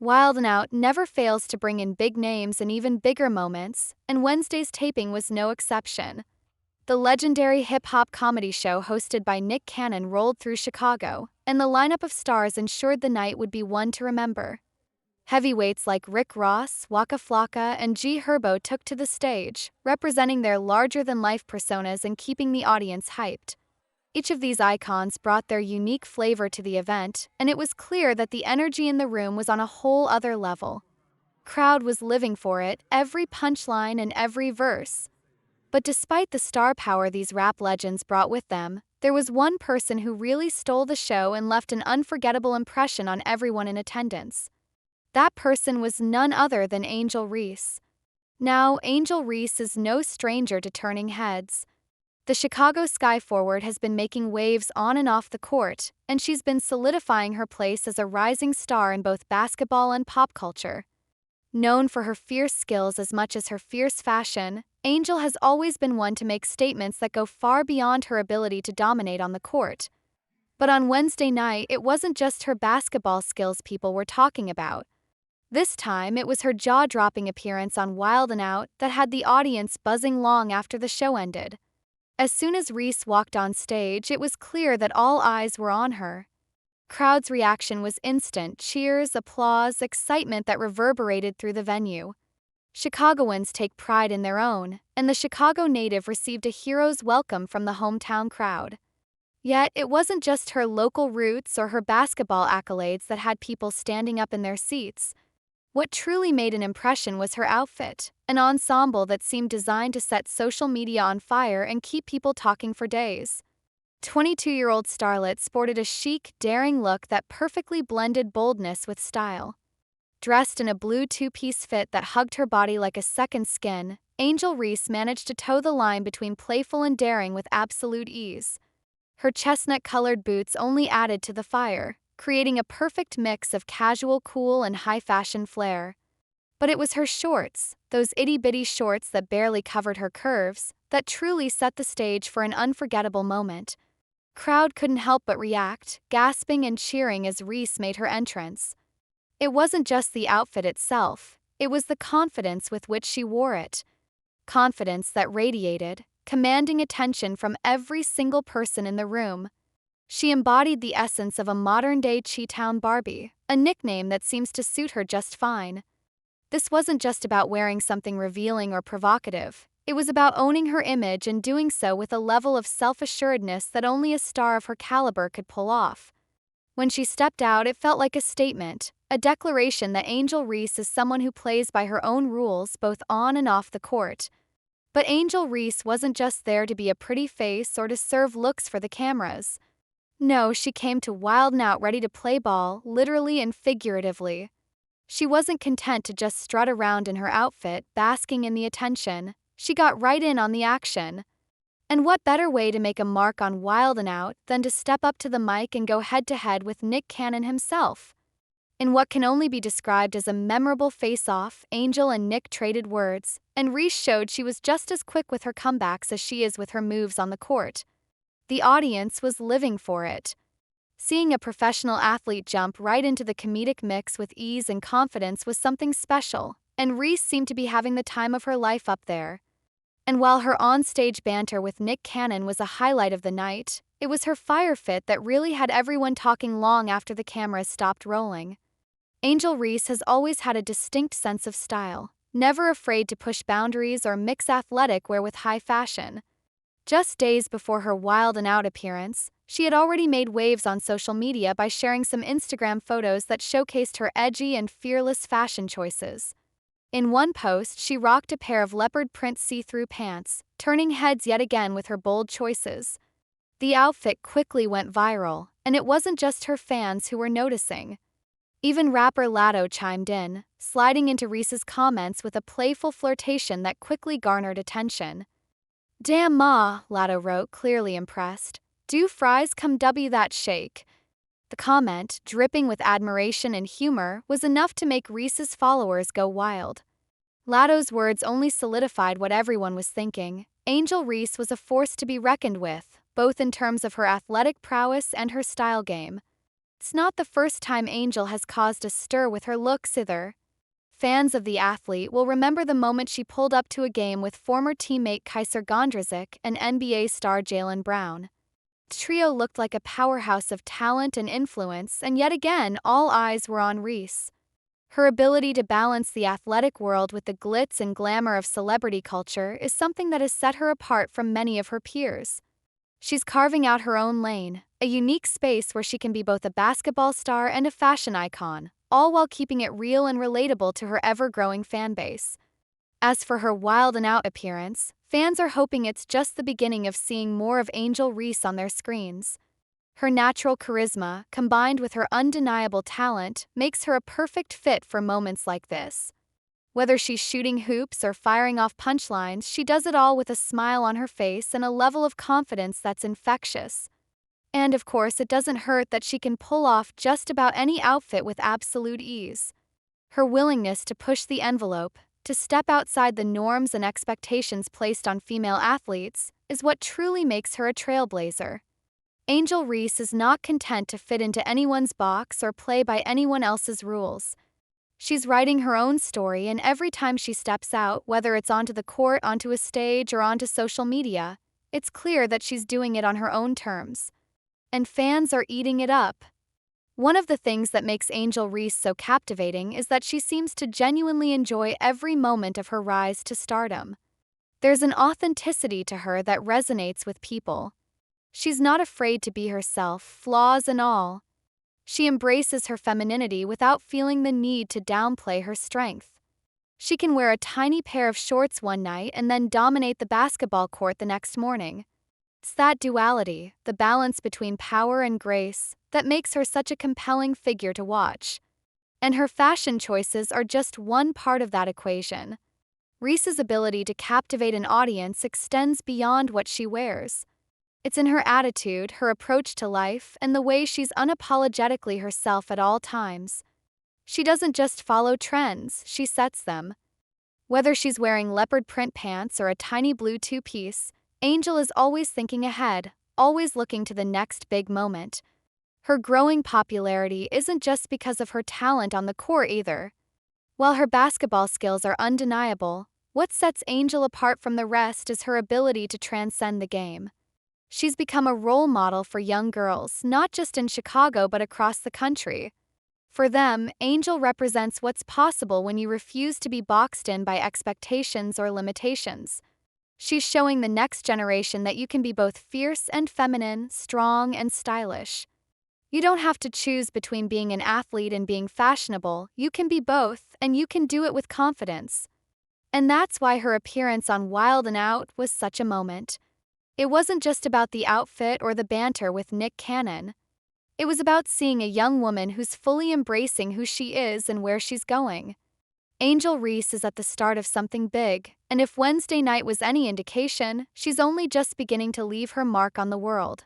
Wild 'N Out never fails to bring in big names and even bigger moments, and Wednesday's taping was no exception. The legendary hip-hop comedy show hosted by Nick Cannon rolled through Chicago, and the lineup of stars ensured the night would be one to remember. Heavyweights like Rick Ross, Waka Flocka, and G Herbo took to the stage, representing their larger-than-life personas and keeping the audience hyped. Each of these icons brought their unique flavor to the event, and it was clear that the energy in the room was on a whole other level. Crowd was living for it, every punchline and every verse. But despite the star power these rap legends brought with them, there was one person who really stole the show and left an unforgettable impression on everyone in attendance. That person was none other than Angel Reese. Now, Angel Reese is no stranger to turning heads. The Chicago Sky Forward has been making waves on and off the court, and she's been solidifying her place as a rising star in both basketball and pop culture. Known for her fierce skills as much as her fierce fashion, Angel has always been one to make statements that go far beyond her ability to dominate on the court. But on Wednesday night, it wasn't just her basketball skills people were talking about. This time, it was her jaw-dropping appearance on Wild 'N Out that had the audience buzzing long after the show ended. As soon as Reese walked on stage, it was clear that all eyes were on her. Crowd's reaction was instant: cheers, applause, excitement that reverberated through the venue. Chicagoans take pride in their own, and the Chicago native received a hero's welcome from the hometown crowd. Yet, it wasn't just her local roots or her basketball accolades that had people standing up in their seats. What truly made an impression was her outfit, an ensemble that seemed designed to set social media on fire and keep people talking for days. 22-year-old starlet sported a chic, daring look that perfectly blended boldness with style. Dressed in a blue two-piece fit that hugged her body like a second skin, Angel Reese managed to toe the line between playful and daring with absolute ease. Her chestnut-colored boots only added to the fire, creating a perfect mix of casual cool and high-fashion flair. But it was her shorts, those itty-bitty shorts that barely covered her curves, that truly set the stage for an unforgettable moment. Crowd couldn't help but react, gasping and cheering as Reese made her entrance. It wasn't just the outfit itself, it was the confidence with which she wore it. Confidence that radiated, commanding attention from every single person in the room. She embodied the essence of a modern-day Chi-Town Barbie, a nickname that seems to suit her just fine. This wasn't just about wearing something revealing or provocative. It was about owning her image and doing so with a level of self-assuredness that only a star of her caliber could pull off. When she stepped out, it felt like a statement, a declaration that Angel Reese is someone who plays by her own rules both on and off the court. But Angel Reese wasn't just there to be a pretty face or to serve looks for the cameras. No, she came to Wild 'N Out ready to play ball, literally and figuratively. She wasn't content to just strut around in her outfit, basking in the attention. She got right in on the action. And what better way to make a mark on Wild 'N Out than to step up to the mic and go head-to-head with Nick Cannon himself? In what can only be described as a memorable face-off, Angel and Nick traded words, and Reese showed she was just as quick with her comebacks as she is with her moves on the court. The audience was living for it. Seeing a professional athlete jump right into the comedic mix with ease and confidence was something special, and Reese seemed to be having the time of her life up there. And while her on-stage banter with Nick Cannon was a highlight of the night, it was her fire fit that really had everyone talking long after the cameras stopped rolling. Angel Reese has always had a distinct sense of style, never afraid to push boundaries or mix athletic wear with high fashion. Just days before her Wild 'N Out appearance, she had already made waves on social media by sharing some Instagram photos that showcased her edgy and fearless fashion choices. In one post, she rocked a pair of leopard print see-through pants, turning heads yet again with her bold choices. The outfit quickly went viral, and it wasn't just her fans who were noticing. Even rapper Latto chimed in, sliding into Reese's comments with a playful flirtation that quickly garnered attention. "Damn ma," Latto wrote, clearly impressed. "Do fries come W that shake?" The comment, dripping with admiration and humor, was enough to make Reese's followers go wild. Latto's words only solidified what everyone was thinking. Angel Reese was a force to be reckoned with, both in terms of her athletic prowess and her style game. It's not the first time Angel has caused a stir with her looks either. Fans of the athlete will remember the moment she pulled up to a game with former teammate Kaiser Gondrezick and NBA star Jaylen Brown. The trio looked like a powerhouse of talent and influence, and yet again, all eyes were on Reese. Her ability to balance the athletic world with the glitz and glamour of celebrity culture is something that has set her apart from many of her peers. She's carving out her own lane, a unique space where she can be both a basketball star and a fashion icon, all while keeping it real and relatable to her ever-growing fanbase. As for her wild and out appearance, fans are hoping it's just the beginning of seeing more of Angel Reese on their screens. Her natural charisma, combined with her undeniable talent, makes her a perfect fit for moments like this. Whether she's shooting hoops or firing off punchlines, she does it all with a smile on her face and a level of confidence that's infectious. And of course, it doesn't hurt that she can pull off just about any outfit with absolute ease. Her willingness to push the envelope, to step outside the norms and expectations placed on female athletes, is what truly makes her a trailblazer. Angel Reese is not content to fit into anyone's box or play by anyone else's rules. She's writing her own story, and every time she steps out, whether it's onto the court, onto a stage, or onto social media, it's clear that she's doing it on her own terms. And fans are eating it up. One of the things that makes Angel Reese so captivating is that she seems to genuinely enjoy every moment of her rise to stardom. There's an authenticity to her that resonates with people. She's not afraid to be herself, flaws and all. She embraces her femininity without feeling the need to downplay her strength. She can wear a tiny pair of shorts one night and then dominate the basketball court the next morning. It's that duality, the balance between power and grace, that makes her such a compelling figure to watch. And her fashion choices are just one part of that equation. Reese's ability to captivate an audience extends beyond what she wears. It's in her attitude, her approach to life, and the way she's unapologetically herself at all times. She doesn't just follow trends, she sets them. Whether she's wearing leopard print pants or a tiny blue two-piece, Angel is always thinking ahead, always looking to the next big moment. Her growing popularity isn't just because of her talent on the court either. While her basketball skills are undeniable, what sets Angel apart from the rest is her ability to transcend the game. She's become a role model for young girls, not just in Chicago but across the country. For them, Angel represents what's possible when you refuse to be boxed in by expectations or limitations. She's showing the next generation that you can be both fierce and feminine, strong and stylish. You don't have to choose between being an athlete and being fashionable. You can be both, and you can do it with confidence. And that's why her appearance on Wild 'N Out was such a moment. It wasn't just about the outfit or the banter with Nick Cannon. It was about seeing a young woman who's fully embracing who she is and where she's going. Angel Reese is at the start of something big, and if Wednesday night was any indication, she's only just beginning to leave her mark on the world.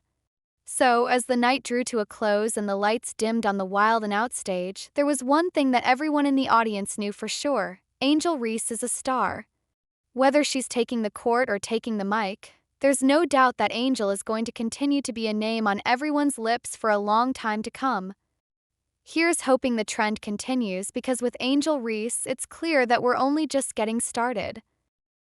So, as the night drew to a close and the lights dimmed on the Wild 'N Out stage, there was one thing that everyone in the audience knew for sure: Angel Reese is a star. Whether she's taking the court or taking the mic, there's no doubt that Angel is going to continue to be a name on everyone's lips for a long time to come. Here's hoping the trend continues, because with Angel Reese, it's clear that we're only just getting started.